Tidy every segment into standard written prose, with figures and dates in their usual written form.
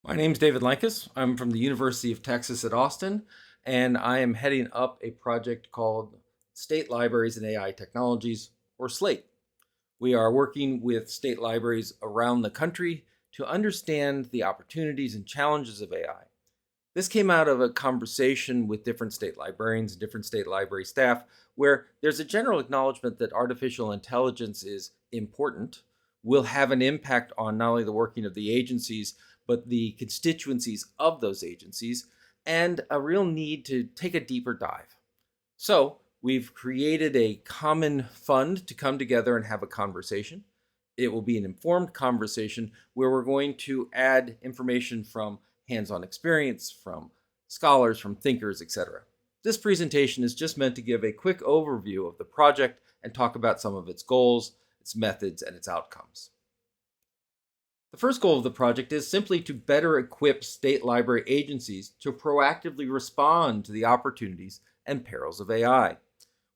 My name is David Lankus. I'm from the University of Texas at Austin, and I am heading up a project called State Libraries and AI Technologies, or SLAAIT. We are working with state libraries around the country to understand the opportunities and challenges of AI. This came out of a conversation with different state librarians and different state library staff, where there's a general acknowledgement that artificial intelligence is important, will have an impact on not only the working of the agencies, but the constituencies of those agencies, and a real need to take a deeper dive. So we've created a common fund to come together and have a conversation. It will be an informed conversation where we're going to add information from hands-on experience, from scholars, from thinkers, etc. This presentation is just meant to give a quick overview of the project and talk about some of its goals, its methods, and its outcomes. The first goal of the project is simply to better equip state library agencies to proactively respond to the opportunities and perils of AI.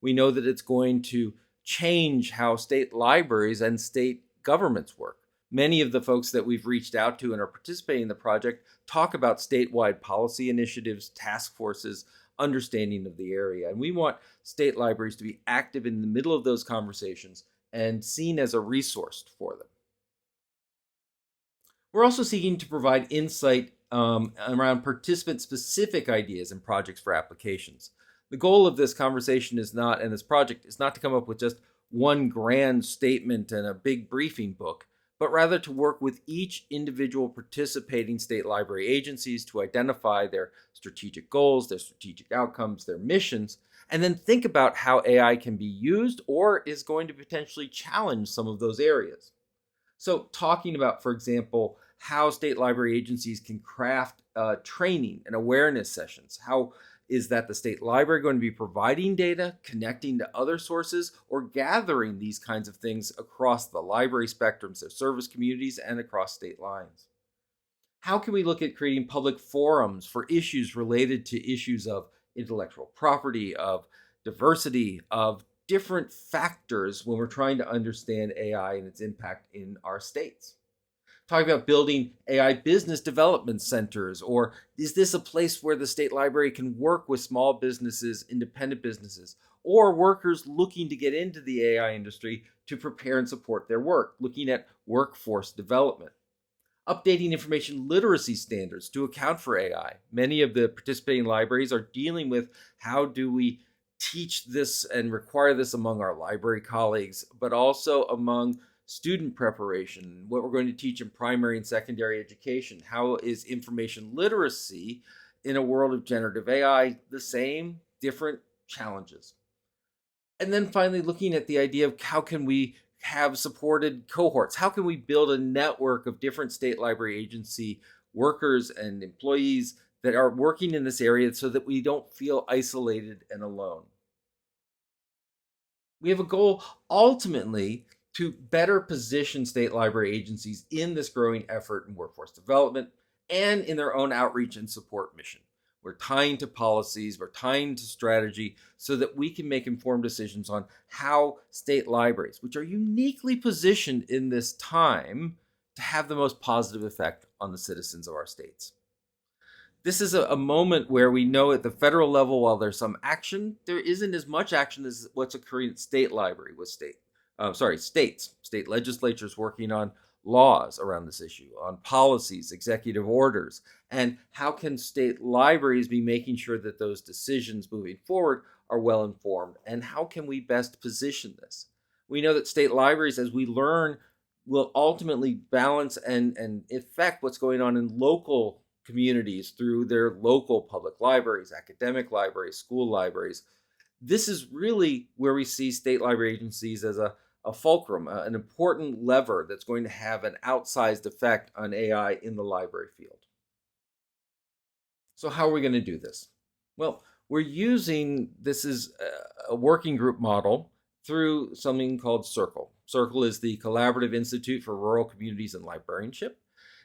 We know that it's going to change how state libraries and state governments work. Many of the folks that we've reached out to and are participating in the project talk about statewide policy initiatives, task forces, understanding of the area. And we want state libraries to be active in the middle of those conversations and seen as a resource for them. We're also seeking to provide insight around participant-specific ideas and projects for applications. The goal of this conversation is not, and this project is not to come up with just one grand statement and a big briefing book, but rather to work with each individual participating state library agencies to identify their strategic goals, their strategic outcomes, their missions, and then think about how AI can be used or is going to potentially challenge some of those areas. So talking about, for example, how state library agencies can craft training and awareness sessions. How is that the state library going to be providing data, connecting to other sources, or gathering these kinds of things across the library spectrums, their service communities, and across state lines? How can we look at creating public forums for issues related to issues of intellectual property, of diversity, of different factors when we're trying to understand AI and its impact in our states? Talking about building AI business development centers, or is this a place where the state library can work with small businesses, independent businesses, or workers looking to get into the AI industry to prepare and support their work, looking at workforce development? Updating information literacy standards to account for AI. Many of the participating libraries are dealing with how do we teach this and require this among our library colleagues, but also among student preparation, what we're going to teach in primary and secondary education. How is information literacy in a world of generative AI the same, different challenges? And then finally, looking at the idea of how can we have supported cohorts? How can we build a network of different state library agency workers and employees that are working in this area so that we don't feel isolated and alone? We have a goal ultimately to better position state library agencies in this growing effort in workforce development and in their own outreach and support mission. We're tying to policies, we're tying to strategy so that we can make informed decisions on how state libraries, which are uniquely positioned in this time, to have the most positive effect on the citizens of our states. This is a moment where we know at the federal level, while there's some action, there isn't as much action as what's occurring at state library with states, state legislatures working on laws around this issue, on policies, executive orders, and how can state libraries be making sure that those decisions moving forward are well informed, and how can we best position this? We know that state libraries, as we learn, will ultimately balance and affect what's going on in local communities through their local public libraries, academic libraries, school libraries. This is really where we see state library agencies as a fulcrum, an important lever that's going to have an outsized effect on AI in the library field. So how are we going to do this? Well, we're using, this is a working group model through something called CIRCL. CIRCL is the Collaborative Institute for Rural Communities and Librarianship.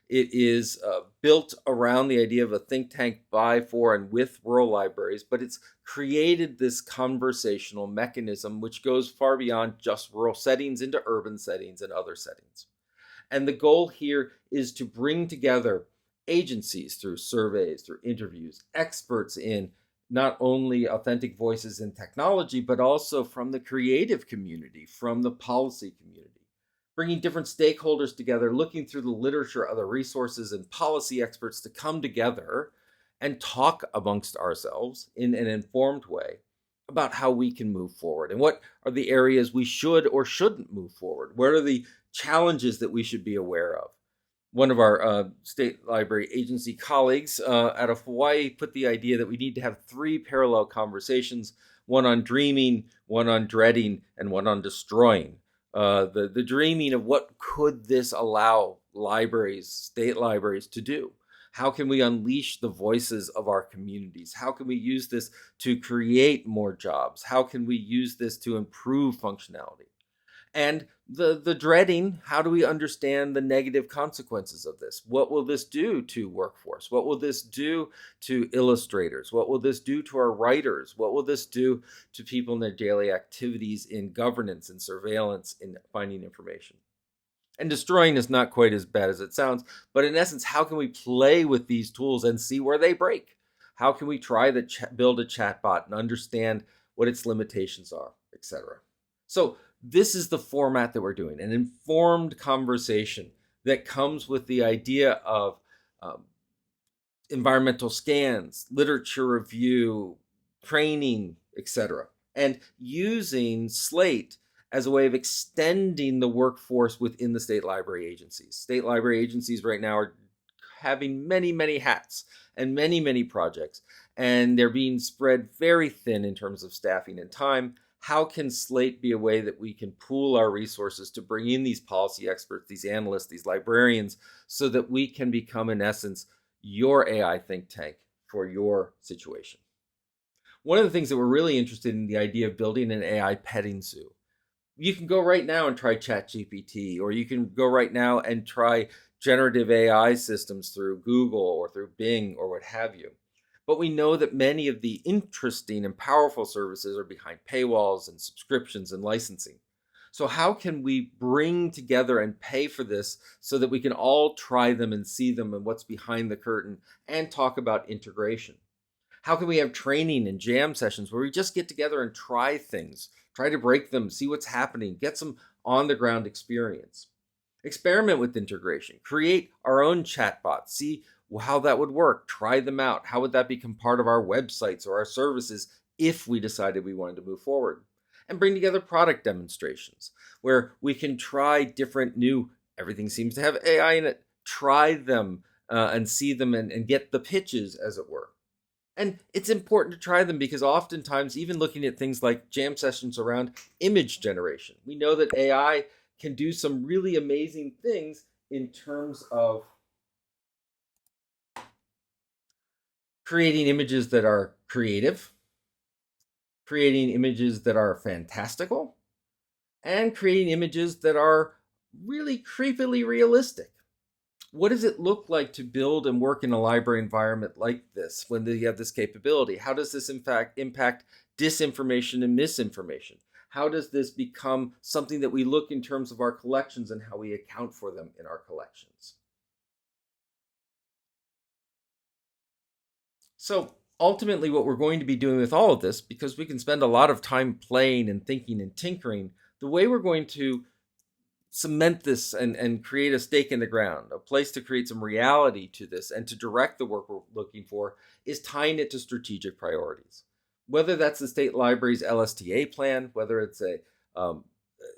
It is built around the idea of a think tank by, for, and with rural libraries, but it's created this conversational mechanism which goes far beyond just rural settings into urban settings and other settings. And the goal here is to bring together agencies through surveys, through interviews, experts in not only authentic voices in technology, but also from the creative community, from the policy community, bringing different stakeholders together, looking through the literature, other resources, and policy experts to come together and talk amongst ourselves in an informed way about how we can move forward and what are the areas we should or shouldn't move forward. What are the challenges that we should be aware of? One of our state library agency colleagues out of Hawaii put the idea that we need to have three parallel conversations, one on dreaming, one on dreading, and one on destroying. The dreaming of what could this allow libraries, state libraries, to do? How can we unleash the voices of our communities? How can we use this to create more jobs? How can we use this to improve functionality? And the dreading, how do we understand the negative consequences of this? What will this do to workforce? What will this do to illustrators? What will this do to our writers? What will this do to people in their daily activities in governance and surveillance in finding information? And destroying is not quite as bad as it sounds, but in essence, how can we play with these tools and see where they break? How can we try to build a chatbot and understand what its limitations are, etc.? So this is the format that we're doing, an informed conversation that comes with the idea of environmental scans, literature review, training, etc., and using SLAAIT as a way of extending the workforce within the state library agencies. State library agencies right now are having many, many hats and many, many projects, and they're being spread very thin in terms of staffing and time. How can SLAAIT be a way that we can pool our resources to bring in these policy experts, these analysts, these librarians, so that we can become, in essence, your AI think tank for your situation? One of the things that we're really interested in, the idea of building an AI petting zoo. You can go right now and try ChatGPT, or you can go right now and try generative AI systems through Google or through Bing or what have you. But we know that many of the interesting and powerful services are behind paywalls and subscriptions and licensing. So how can we bring together and pay for this so that we can all try them and see them and what's behind the curtain and talk about integration? How can we have training and jam sessions where we just get together and try things, try to break them, see what's happening, get some on the ground experience? Experiment with integration, create our own chatbots, see how that would work, try them out. How would that become part of our websites or our services if we decided we wanted to move forward? And bring together product demonstrations where we can try different new, everything seems to have AI in it, try them and see them and get the pitches, as it were. And it's important to try them because oftentimes, even looking at things like jam sessions around image generation, we know that AI can do some really amazing things in terms of creating images that are creative, creating images that are fantastical, and creating images that are really creepily realistic. What does it look like to build and work in a library environment like this when you have this capability? How does this in fact impact disinformation and misinformation? How does this become something that we look in terms of our collections and how we account for them in our collections? So ultimately, what we're going to be doing with all of this, because we can spend a lot of time playing and thinking and tinkering, the way we're going to cement this and create a stake in the ground, a place to create some reality to this and to direct the work we're looking for, is tying it to strategic priorities. Whether that's the state library's LSTA plan, whether it's a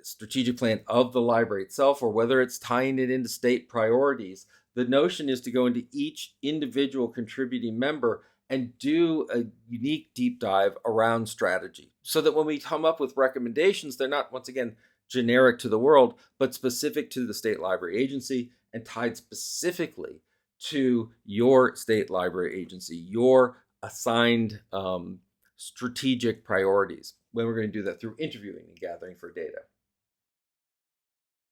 strategic plan of the library itself, or whether it's tying it into state priorities, the notion is to go into each individual contributing member and do a unique deep dive around strategy so that when we come up with recommendations, they're not, once again, generic to the world, but specific to the state library agency and tied specifically to your state library agency, your assigned strategic priorities, when we're going to do that through interviewing and gathering for data.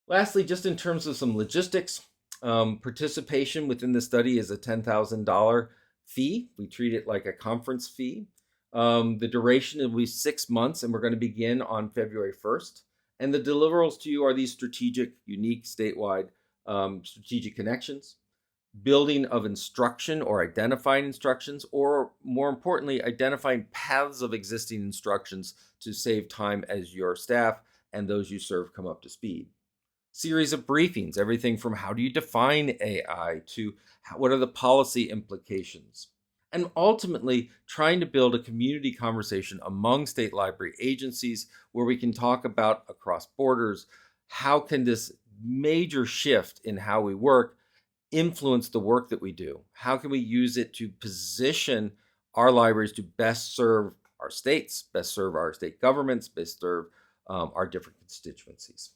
Lastly, just in terms of some logistics, participation within the study is a $10,000 fee. We treat it like a conference fee. The duration will be 6 months, and we're going to begin on February 1st. And the deliverables to you are these strategic, unique, statewide strategic connections, building of instruction or identifying instructions, or more importantly, identifying paths of existing instructions to save time as your staff and those you serve come up to speed. Series of briefings, everything from how do you define AI to what are the policy implications. And ultimately, trying to build a community conversation among state library agencies where we can talk about across borders how can this major shift in how we work influence the work that we do? How can we use it to position our libraries to best serve our states, best serve our state governments, best serve our different constituencies?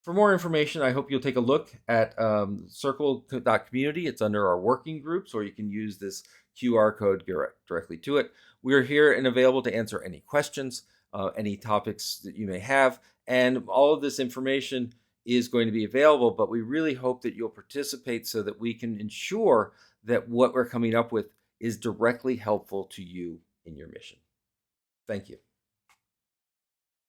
For more information, I hope you'll take a look at CIRCL.community. It's under our working groups, or you can use this QR code directly to it. We are here and available to answer any questions, any topics that you may have, and all of this information is going to be available, but we really hope that you'll participate so that we can ensure that what we're coming up with is directly helpful to you in your mission. Thank you.